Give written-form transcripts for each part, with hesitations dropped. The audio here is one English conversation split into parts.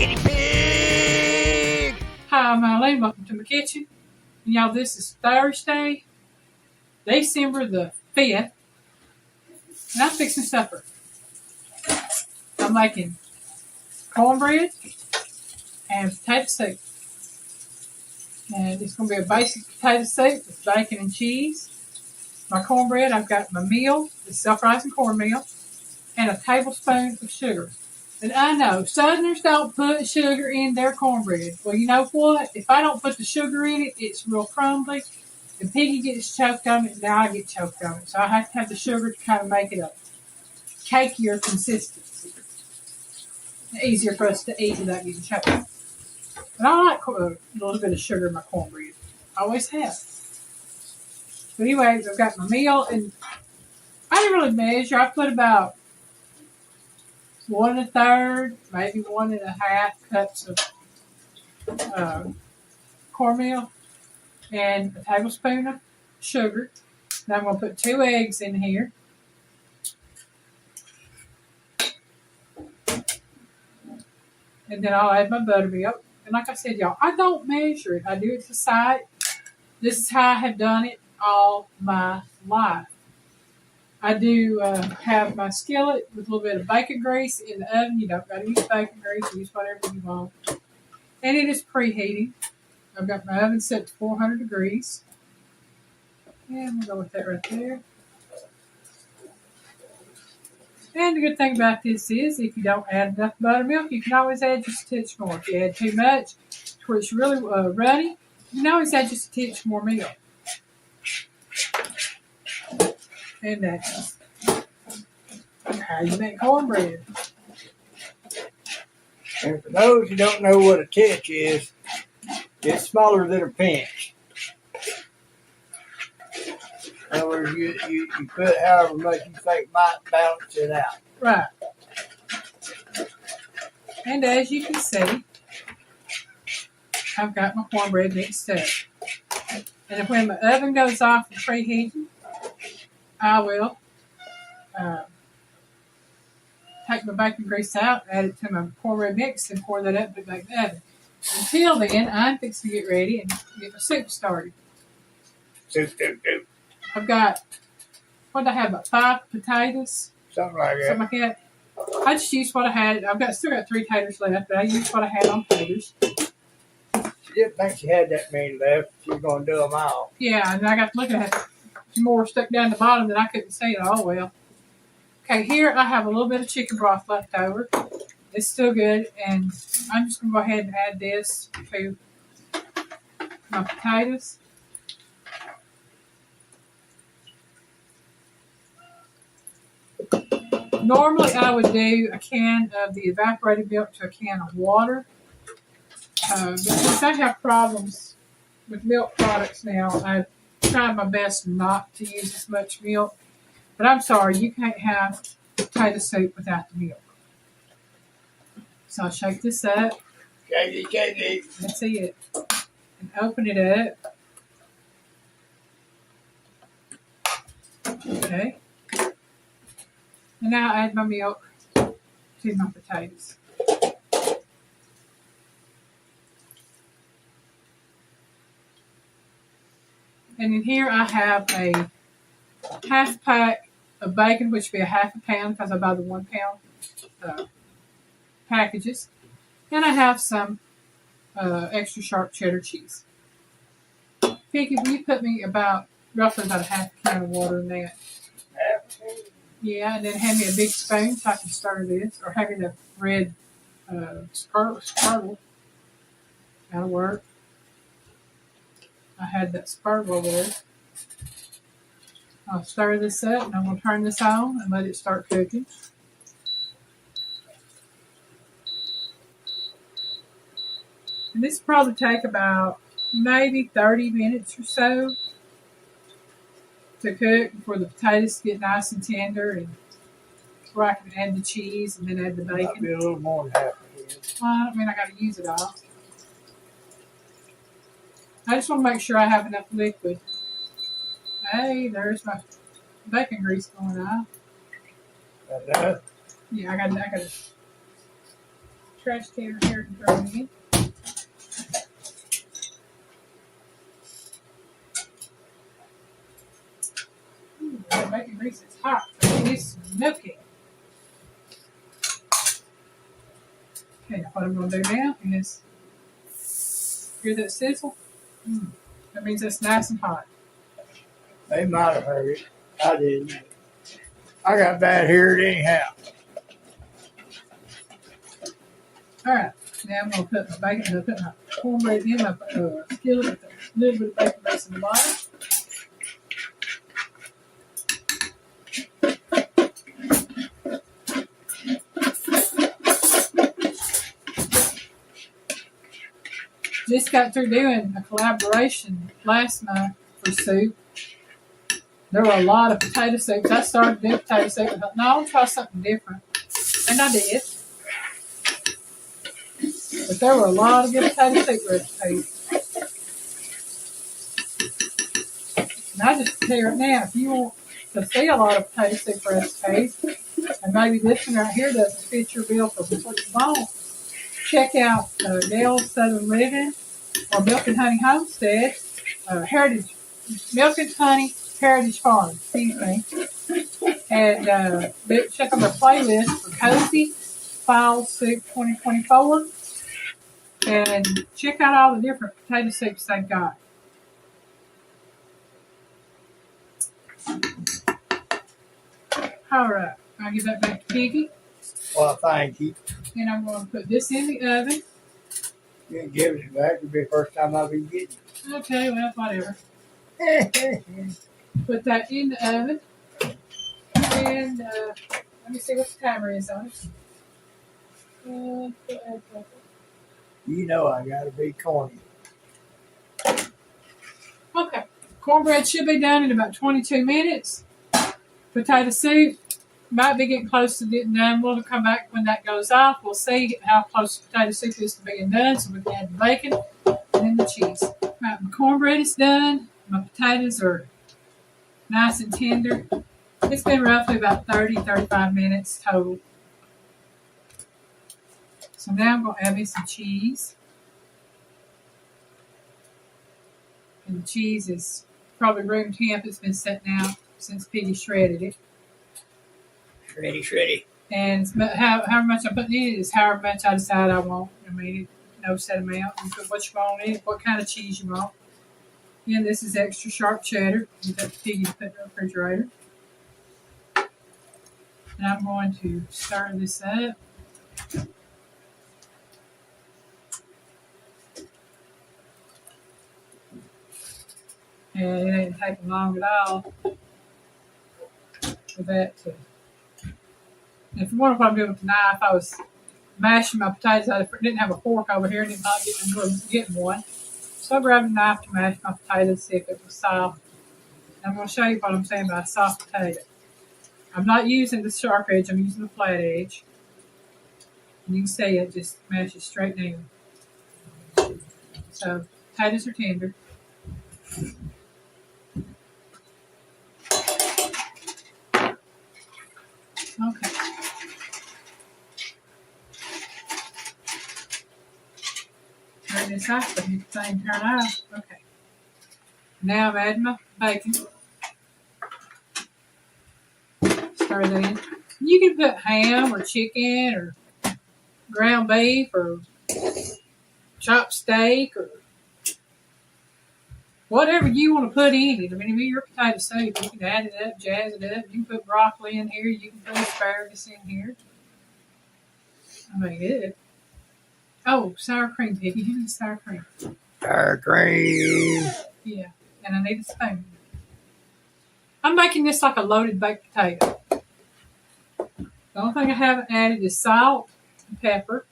guinea pig! Hi, I'm Alyne. Welcome to my kitchen. And y'all, this is Thursday, December the 5th, and I'm fixing supper. I'm making cornbread and potato soup. And it's going to be a basic potato soup with bacon and cheese. My cornbread, I've got my meal, the self-rising cornmeal, and a tablespoon of sugar. And I know Southerners don't put sugar in their cornbread. Well, you know what? If I don't put the sugar in it, it's real crumbly. And Piggy gets choked on it, and now I get choked on it. So I have to have the sugar to kind of make it a cakier consistency. Easier for us to eat without getting choked. But I like a little bit of sugar in my cornbread. I always have. But anyways, I've got my meal, and I didn't really measure. I put about 1 1/3, maybe 1 1/2 cups of cornmeal and a tablespoon of sugar. Now I'm going to put 2 eggs in here. And then I'll add my buttermilk. And like I said, y'all, I don't measure it. I do it to sight. This is how I have done it all my life. I do have my skillet with a little bit of bacon grease in the oven. You don't got to use bacon grease. Use whatever you want. And it is preheating. I've got my oven set to 400 degrees. And we'll go with that right there. And the good thing about this is if you don't add enough buttermilk, you can always add just a touch more. If you add too much to where it's really runny, you can always add just a touch more milk. And that's how you make cornbread. And for those who don't know what a titch is, it's smaller than a pinch. In other words, you put however much you think might balance it out. Right. And as you can see, I've got my cornbread mixed up. And when my oven goes off and preheating, I will take my bacon grease out, add it to my cornbread mix, and pour that up and put it back in the oven. Until then, I'm fixing to get ready and get my soup started. Soup. I've got, what did I have, about 5 potatoes? Something like that. I just used what I had. Still got 3 taters left, but I used what I had on taters. She didn't think she had that many left. She was going to do them all. Yeah, and I got to look at it. Some more stuck down the bottom that I couldn't see at all well. Okay, here I have a little bit of chicken broth left over. It's still good, and I'm just going to go ahead and add this to my potatoes. Normally I would do a can of the evaporated milk to a can of water. Because I have problems with milk products now, I've tried my best not to use as much milk. But I'm sorry, you can't have potato soup without the milk. So I'll shake this up. Shake it. That's it. And open it up. Okay. And now I add my milk to my potatoes. And in here I have a half pack of bacon, which would be a half a pound because I buy the 1 pound packages. And I have some extra sharp cheddar cheese. Piggy, will you put me roughly about a half a can of water in that? Yeah, and then hand me a big spoon so I can stir this, or having a red spurtle. That'll work. I had that spurtle there. I'll stir this up, and I'm going to turn this on and let it start cooking. And this will probably take about maybe 30 minutes or so to cook before the potatoes get nice and tender, and before I can add the cheese and then add the bacon. Might be a little more than half a minute. Well, I don't mean I got to use it all. I just want to make sure I have enough liquid. Hey, there's my bacon grease going on. Enough? Yeah, I got to trash can here and throw it in. Ooh, that bacon grease is hot. It's milky. Okay, what I'm going to do now is, hear that sizzle? That means it's nice and hot. They might have heard it. I didn't. I got bad hearing anyhow. All right, now I'm going to put my bacon, I'm going to put my cornbread in my skillet with a little bit of bacon base in the bottom. Just got through doing a collaboration last month for soup. There were a lot of potato soups. I started doing potato soup. I thought, no, I'll try something different. And I did. But there were a lot of good potato soup recipes. And I just tell you right now, if you want to see a lot of potato soup recipes, and maybe this one right here doesn't fit your bill for what you want, check out Dale's Southern Living or Milk and Honey Homestead, Heritage, Milk and Honey Heritage Farm, excuse me. And check out their playlist for Cozy Fall Soup 2024. And check out all the different potato soups they've got. All right, I'll give that back to Piggy. Well, thank you. And I'm going to put this in the oven. You can give it back. It'll be the first time I'll be getting Okay, well, whatever. it. Put that in the oven. And let me see what the timer is on it. You know I gotta be corny. Okay. Cornbread should be done in about 22 minutes. Potato soup might be getting close to getting done. We'll come back when that goes off. We'll see how close the potato soup is to being done. So we can add the bacon and then the cheese. Right, my cornbread is done. My potatoes are nice and tender. It's been roughly about 30-35 minutes total. So now I'm going to add me some cheese. And the cheese is probably room temp. It's been sitting out since Piggy shredded it. Shreddy. And how much I'm putting in it is however much I decide I want. I mean, no set amount. You put what you want in it, what kind of cheese you want. Again, this is extra sharp cheddar. You got Piggy to put in the refrigerator. And I'm going to stir this up. And it ain't taking long at all for that to. And if you wonder what I'm doing with the knife, I was mashing my potatoes. I didn't have a fork over here and did not getting one. So I grabbed a knife to mash my potatoes, see if it was soft. And I'm going to show you what I'm saying by a soft potato. I'm not using the sharp edge, I'm using the flat edge. And you can see it just mashes straight down. So potatoes are tender. Okay. Turn this off, but you can turn off. Okay. Now I'm adding my bacon. Stir that in. You can put ham or chicken or ground beef or chopped steak or whatever you want to put in it. I mean, if your potato soup, you can add it up, jazz it up. You can put broccoli in here. You can put asparagus in here. I mean, good. Oh, sour cream, Piggy. Give me the sour cream. Sour cream. Yeah, and I need a spoon. I'm making this like a loaded baked potato. The only thing I haven't added is salt and pepper.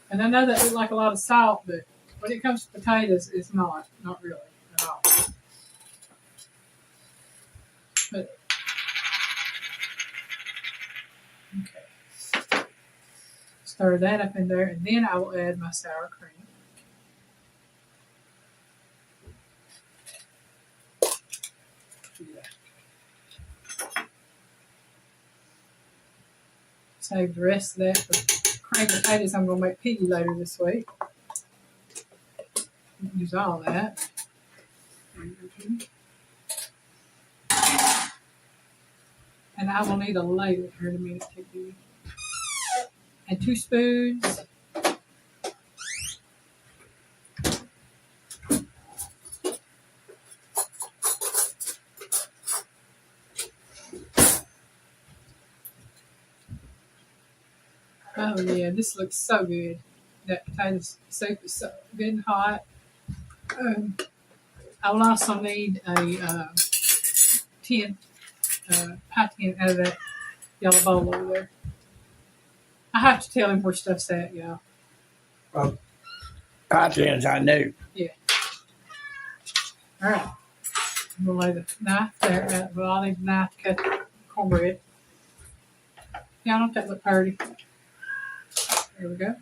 And I know that looks like a lot of salt, but when it comes to potatoes, it's not really at all. But, okay. Stir that up in there, and then I will add my sour cream. save the rest of that for cream potatoes I'm going to make Piggy later this week. Use all that. And I will need a ladle here in a minute to do. And 2 spoons. Oh yeah, this looks so good. That potato soup is so good and hot. I will also need a tin, pie tin out of that yellow bowl over there. I have to tell him where stuff's at, y'all. Well, pie tins, I knew. Yeah. All right. I'm going to lay the knife there. Well, I'll need a knife to cut the cornbread. Yeah, don't that look pretty? There we go.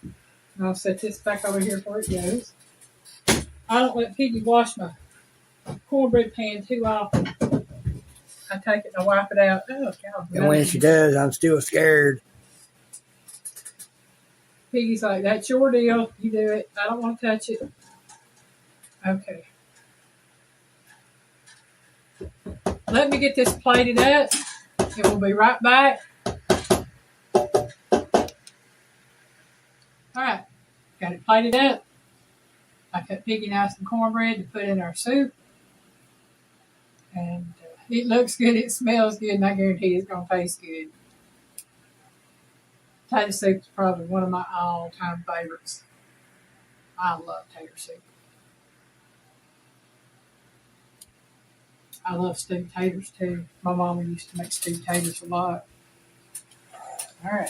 And I'll set this back over here before it goes. I don't let Piggy wash my cornbread pan too often. I take it and I wipe it out. Oh, God. And when she does, I'm still scared. Piggy's like, that's your deal. You do it. I don't want to touch it. Okay. Let me get this plated up. And we'll be right back. All right. Got it plated up. I cut Piggy now some cornbread to put in our soup. And it looks good. It smells good. And I guarantee it's going to taste good. Potato soup is probably one of my all-time favorites. I love tater soup. I love stewed taters too. My mama used to make stewed taters a lot. All right.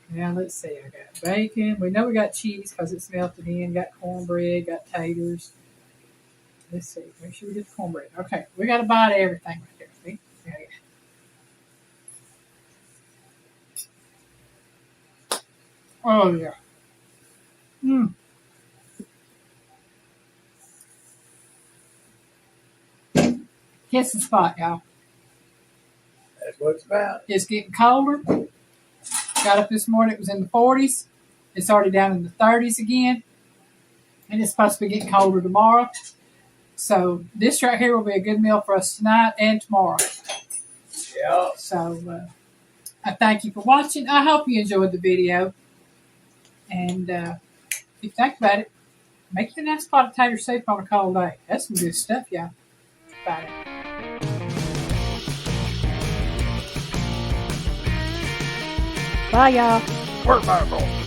Now let's see. I got bacon. We know we got cheese because it's melted in. Got cornbread. Got taters. Let's see. Make sure we get the cornbread. Okay. We got to bite everything right there. See? There you go. Oh, yeah. Mmm. Kissing spot, y'all. That's what it's about. It's getting colder. Got up this morning, it was in the 40s. It's already down in the 30s again. And it's supposed to be getting colder tomorrow. So this right here will be a good meal for us tonight and tomorrow. Yeah. So I thank you for watching. I hope you enjoyed the video. And if you think about it, make you a nice pot of tater soup on a cold day. That's some good stuff, y'all. Bye. Bye, y'all. Work, Michael.